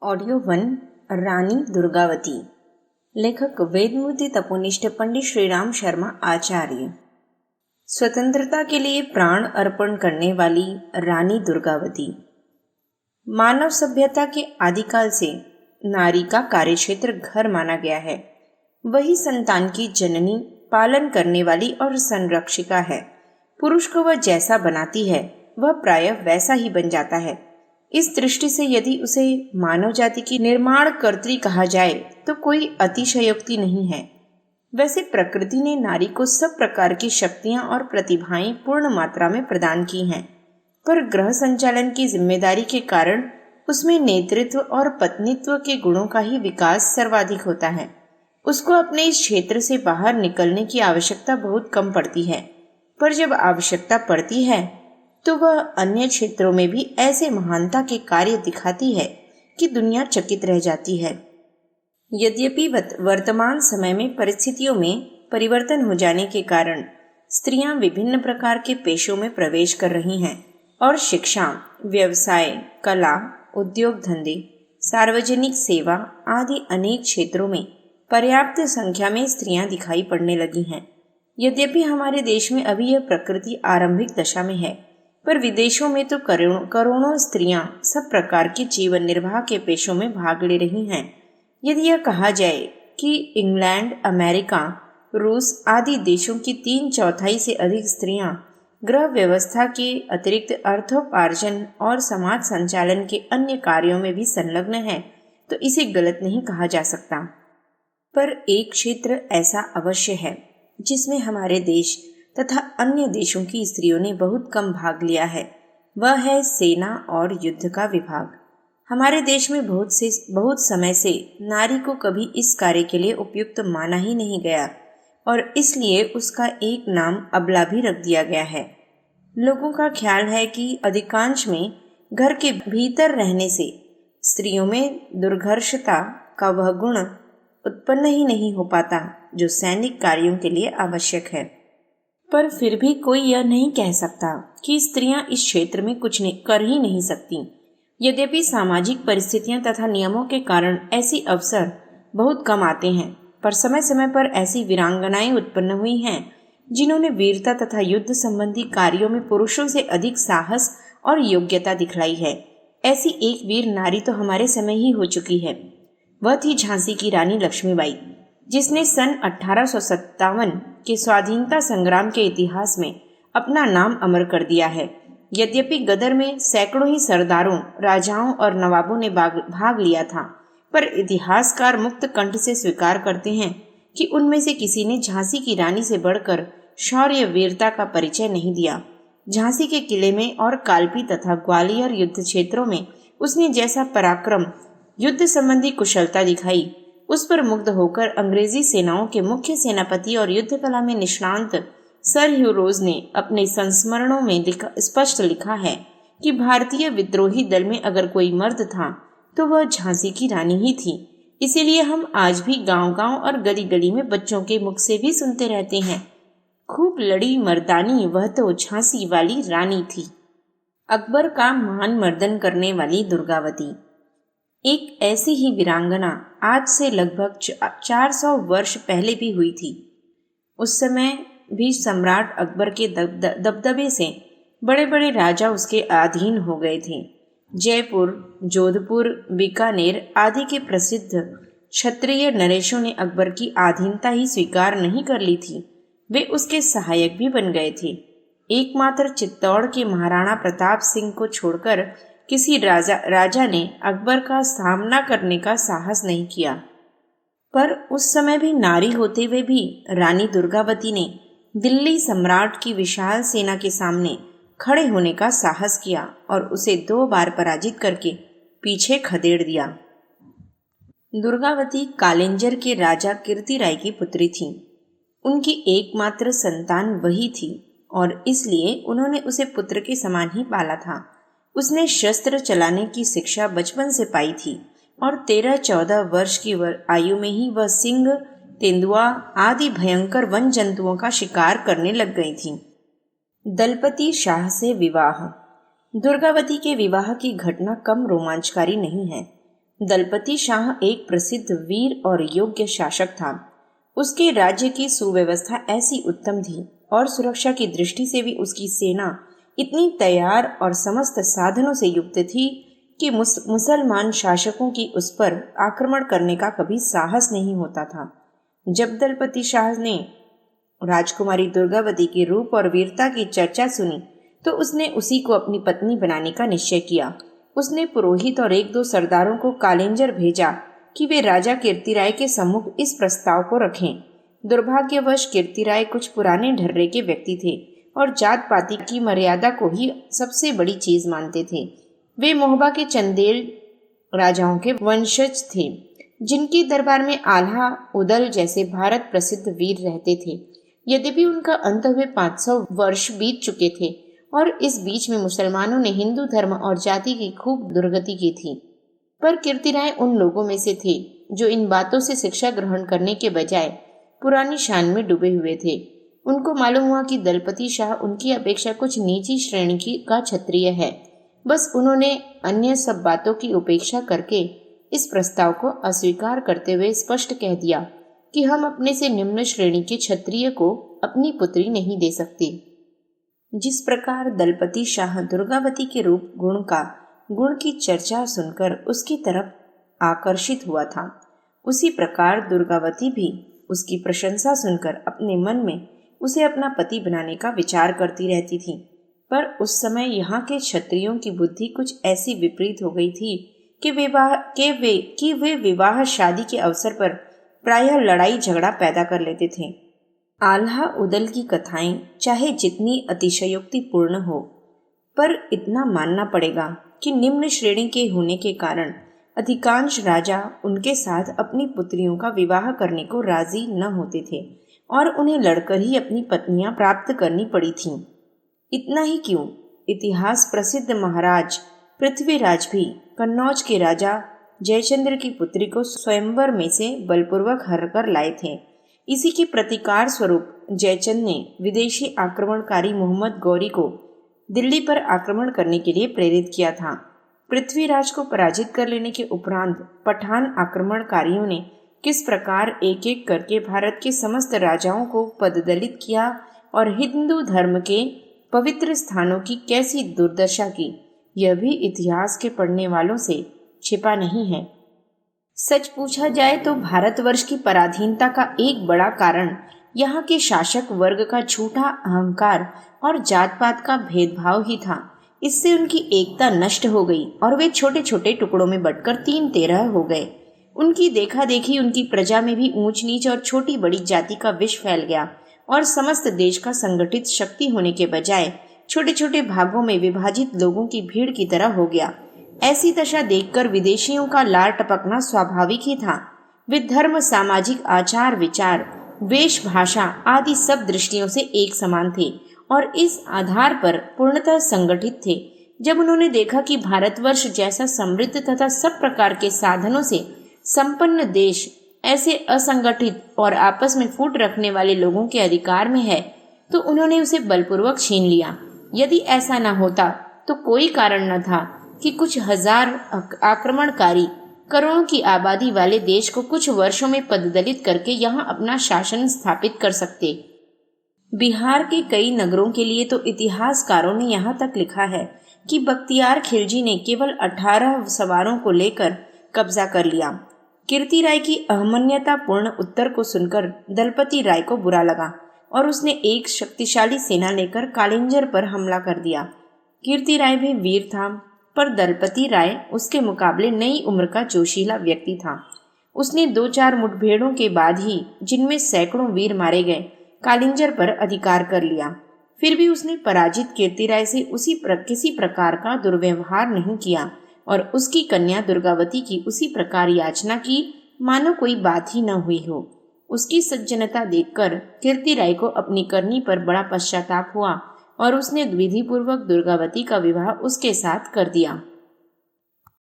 Audio one Rani Durgavati. लेखक वेदमूर्ति तपोनिष्ठ पंडित श्रीराम शर्मा आचार्य। स्वतंत्रता के लिए प्राण अर्पण करने वाली रानी दुर्गावती। मानव सभ्यता के आदिकाल से नारी का कार्यक्षेत्र घर माना गया है। वही संतान की जननी, पालन करने वाली और संरक्षिका है। पुरुष को वह जैसा बनाती है वह प्रायः वैसा ही बन जाता है। इस दृष्टि से यदि उसे मानव जाति की निर्माण कर्त्री कहा जाए तो कोई अतिशयोक्ति नहीं है। वैसे प्रकृति ने नारी को सब प्रकार की शक्तियां और प्रतिभाएं पूर्ण मात्रा में प्रदान की हैं, पर ग्रह संचालन की जिम्मेदारी के कारण उसमें नेतृत्व और पत्नीत्व के गुणों का ही विकास सर्वाधिक होता है। उसको अपने इस क्षेत्र से बाहर निकलने की आवश्यकता बहुत कम पड़ती है, पर जब आवश्यकता पड़ती है तो वह अन्य क्षेत्रों में भी ऐसे महानता के कार्य दिखाती है कि दुनिया चकित रह जाती है। यद्यपि वर्तमान समय में परिस्थितियों में परिवर्तन हो जाने के कारण स्त्रियां विभिन्न प्रकार के पेशों में प्रवेश कर रही हैं और शिक्षा, व्यवसाय, कला, उद्योग धंधे, सार्वजनिक सेवा आदि अनेक क्षेत्रों में पर्याप्त संख्या में स्त्रियां दिखाई पड़ने लगी हैं। यद्यपि हमारे देश में अभी यह प्रकृति आरंभिक दशा में है, पर विदेशों में तो करोड़ों स्त्रियां सब प्रकार के जीवन निर्वाह के पेशों में भाग ले रही हैं। यदि यह कहा जाए कि इंग्लैंड, अमेरिका, रूस आदि देशों की 3/4 से अधिक स्त्रियां गृह व्यवस्था के अतिरिक्त अर्थोपार्जन और समाज संचालन के अन्य कार्यों में भी संलग्न हैं, तो इसे गलत नहीं कहा जा सकता। पर एक क्षेत्र ऐसा अवश्य है जिसमें हमारे देश तथा अन्य देशों की स्त्रियों ने बहुत कम भाग लिया है। वह है सेना और युद्ध का विभाग। हमारे देश में बहुत समय से नारी को कभी इस कार्य के लिए उपयुक्त माना ही नहीं गया और इसलिए उसका एक नाम अबला भी रख दिया गया है। लोगों का ख्याल है कि अधिकांश में घर के भीतर रहने से स्त्रियों में दुर्धर्षता का वह गुण उत्पन्न ही नहीं हो पाता जो सैनिक कार्यों के लिए आवश्यक है। पर फिर भी कोई यह नहीं कह सकता कि स्त्रियां इस क्षेत्र में कुछ कर ही नहीं सकती। यद्यपि सामाजिक परिस्थितियां तथा नियमों के कारण ऐसी अवसर बहुत कम आते हैं, पर समय समय पर ऐसी वीरांगनाएं उत्पन्न हुई हैं जिन्होंने वीरता तथा युद्ध संबंधी कार्यों में पुरुषों से अधिक साहस और योग्यता दिखलाई है। ऐसी एक वीर नारी तो हमारे समय ही हो चुकी है। वह थी झांसी की रानी लक्ष्मीबाई, जिसने सन 1857 के स्वाधीनता संग्राम के इतिहास में अपना नाम अमर कर दिया है। यद्यपि गदर में सैकड़ों ही सरदारों, राजाओं और नवाबों ने भाग लिया था, पर इतिहासकार मुक्त कंठ से स्वीकार करते हैं कि उनमें से किसी ने झांसी की रानी से बढ़कर शौर्य वीरता का परिचय नहीं दिया। झांसी के किले में और कालपी तथा ग्वालियर युद्ध क्षेत्रों में उसने जैसा पराक्रम, युद्ध संबंधी कुशलता दिखाई, उस पर मुग्ध होकर अंग्रेजी सेनाओं के मुख्य सेनापति और युद्ध कला में निष्णांत सर ह्यू रोज ने अपने संस्मरणों में स्पष्ट लिखा है कि भारतीय विद्रोही दल में अगर कोई मर्द था तो वह झांसी की रानी ही थी। इसीलिए हम आज भी गांव-गांव और गली-गली में बच्चों के मुख से भी सुनते रहते हैं, खूब लड़ी मर्दानी वह तो झांसी वाली रानी थी। अकबर का मान मर्दन करने वाली दुर्गावती एक ऐसी ही वीरांगना आज से लगभग 400 वर्ष पहले भी हुई थी। उस समय भी सम्राट अकबर के दबदबे से बड़े बड़े राजा उसके अधीन हो गए थे। जयपुर, जोधपुर, बीकानेर आदि के प्रसिद्ध क्षत्रिय नरेशों ने अकबर की अधीनता ही स्वीकार नहीं कर ली थी, वे उसके सहायक भी बन गए थे। एकमात्र चित्तौड़ के महाराणा प्रताप सिंह को छोड़कर किसी राजा ने अकबर का सामना करने का साहस नहीं किया। पर उस समय भी नारी होते हुए भी रानी दुर्गावती ने दिल्ली सम्राट की विशाल सेना के सामने खड़े होने का साहस किया और उसे 2 बार पराजित करके पीछे खदेड़ दिया। दुर्गावती कालिंजर के राजा कीर्तिराय की पुत्री थी। उनकी एकमात्र संतान वही थी और इसलिए उन्होंने उसे पुत्र के समान ही पाला था। उसने शस्त्र चलाने की शिक्षा बचपन से पाई थी और 13-14 वर्ष की आयु में ही वह सिंह, तेंदुआ आदि भयंकर वन जंतुओं का शिकार करने लग गई थी। दलपति शाह से विवाह। दुर्गावती के विवाह की घटना कम रोमांचकारी नहीं है। दलपति शाह एक प्रसिद्ध वीर और योग्य शासक था। उसके राज्य की सुव्यवस्था ऐसी उत्तम थी और सुरक्षा की दृष्टि से भी उसकी सेना इतनी तैयार और समस्त साधनों से युक्त थी कि मुसलमान शासकों की उस पर आक्रमण करने का कभी साहस नहीं होता था। जब दलपति शाह ने राजकुमारी दुर्गावती के रूप और वीरता की चर्चा सुनी तो उसने उसी को अपनी पत्नी बनाने का निश्चय किया। उसने पुरोहित और एक दो सरदारों को कालेंजर भेजा कि वे राजा कीर्तिराय के सम्मुख इस प्रस्ताव को रखें। दुर्भाग्यवश कीर्तिराय कुछ पुराने ढर्रे के व्यक्ति थे और जात पाती की मर्यादा को ही सबसे बड़ी चीज मानते थे। वे मोहबा के चंदेल राजाओं के वंशज थे, जिनके दरबार में आल्हा उदल जैसे भारत प्रसिद्ध वीर रहते थे। यद्यपि उनका अंत हुए 500 वर्ष बीत चुके थे और इस बीच में मुसलमानों ने हिंदू धर्म और जाति की खूब दुर्गति की थी, पर कीर्तिराय उन लोगों में से थे जो इन बातों से शिक्षा ग्रहण करने के बजाय पुरानी शान में डूबे हुए थे। उनको मालूम हुआ कि दलपति शाह उनकी अपेक्षा कुछ नीची श्रेणी का क्षत्रिय है। बस उन्होंने अन्य सब बातों की उपेक्षा करके इस प्रस्ताव को अस्वीकार करते हुए स्पष्ट कह दिया कि हम अपने से निम्न श्रेणी के क्षत्रिय को अपनी पुत्री नहीं दे सकते। जिस प्रकार दलपति शाह दुर्गावती के रूप गुण की चर्चा सुनकर उसकी तरफ आकर्षित हुआ था, उसी प्रकार दुर्गावती भी उसकी प्रशंसा सुनकर अपने मन में उसे अपना पति बनाने का विचार करती रहती थी। पर उस समय यहाँ के क्षत्रियों की बुद्धि कुछ ऐसी विपरीत हो गई थी कि वे विवाह शादी के अवसर पर प्रायः लड़ाई झगड़ा पैदा कर लेते थे। आल्हा उदल की कथाएं चाहे जितनी अतिशयोक्तिपूर्ण हो, पर इतना मानना पड़ेगा कि निम्न श्रेणी के होने के कारण अधिकांश राजा उनके साथ अपनी पुत्रियों का विवाह करने को राजी न होते थे और उन्हें लड़कर ही अपनी पत्नियां प्राप्त करनी पड़ी थीं। इतना ही क्यों, इतिहास प्रसिद्ध महाराज पृथ्वीराज भी कन्नौज के राजा जयचंद्र की पुत्री को स्वयंवर में से बलपूर्वक हरकर लाए थे। इसी के प्रतिकार स्वरूप जयचंद ने विदेशी आक्रमणकारी मोहम्मद गौरी को दिल्ली पर आक्रमण करने के लिए प्रेरित किया था। पृथ्वीराज को पराजित कर लेने के उपरांत पठान आक्रमणकारियों ने किस प्रकार एक एक करके भारत के समस्त राजाओं को पददलित किया और हिंदू धर्म के पवित्र स्थानों की कैसी दुर्दशा की, यह भी इतिहास के पढ़ने वालों से छिपा नहीं है। सच पूछा जाए तो भारतवर्ष की पराधीनता का एक बड़ा कारण यहाँ के शासक वर्ग का झूठा अहंकार और जात पात का भेदभाव ही था। इससे उनकी एकता नष्ट हो गई और वे छोटे छोटे टुकड़ों में बंटकर 3-13 हो गए। उनकी देखा देखी उनकी प्रजा में भी ऊंच नीच और छोटी बड़ी जाति का विष फैल गया और समस्त देश का संगठित शक्ति होने के बजाय छोटे छोटे भागों में विभाजित लोगों की भीड़ की तरह हो गया। ऐसी दशा देखकर विदेशियों का लार टपकना स्वाभाविक ही था। वे धर्म, सामाजिक आचार विचार, वेश, भाषा आदि सब दृष्टियों से एक समान थे और इस आधार पर पूर्णतः संगठित थे। जब उन्होंने देखा कि भारतवर्ष जैसा समृद्ध तथा सब प्रकार के साधनों से संपन्न देश ऐसे असंगठित और आपस में फूट रखने वाले लोगों के अधिकार में है, तो उन्होंने उसे बलपूर्वक छीन लिया। यदि ऐसा न होता तो कोई कारण न था कि कुछ हजार आक्रमणकारी करोड़ों की आबादी वाले देश को कुछ वर्षों में पददलित करके यहाँ अपना शासन स्थापित कर सकते। बिहार के कई नगरों के लिए तो इतिहासकारों ने यहाँ तक लिखा है कि बख्तियार खिलजी ने केवल 18 सवारों को लेकर कब्जा कर लिया। कीर्तिराय की अहमन्यतापूर्ण उत्तर को सुनकर दलपति राय को बुरा लगा और उसने एक शक्तिशाली सेना लेकर कालिंजर पर हमला कर दिया। कीर्तिराय भी वीर था, पर दलपति राय उसके मुकाबले नई उम्र का जोशीला व्यक्ति था। उसने 2-4 मुठभेड़ों के बाद ही, जिनमें सैकड़ों वीर मारे गए, कालिंजर पर अधिकार कर लिया। फिर भी उसने पराजित कीर्तिराय से किसी प्रकार का दुर्व्यवहार नहीं किया और उसकी कन्या दुर्गावती की उसी प्रकार याचना की मानो कोई बात ही न हुई हो। उसकी सज्जनता देखकर कीर्तिराय को अपनी करनी पर बड़ा पश्चाताप हुआ और उसने विधिपूर्वक दुर्गावती का विवाह उसके साथ कर दिया।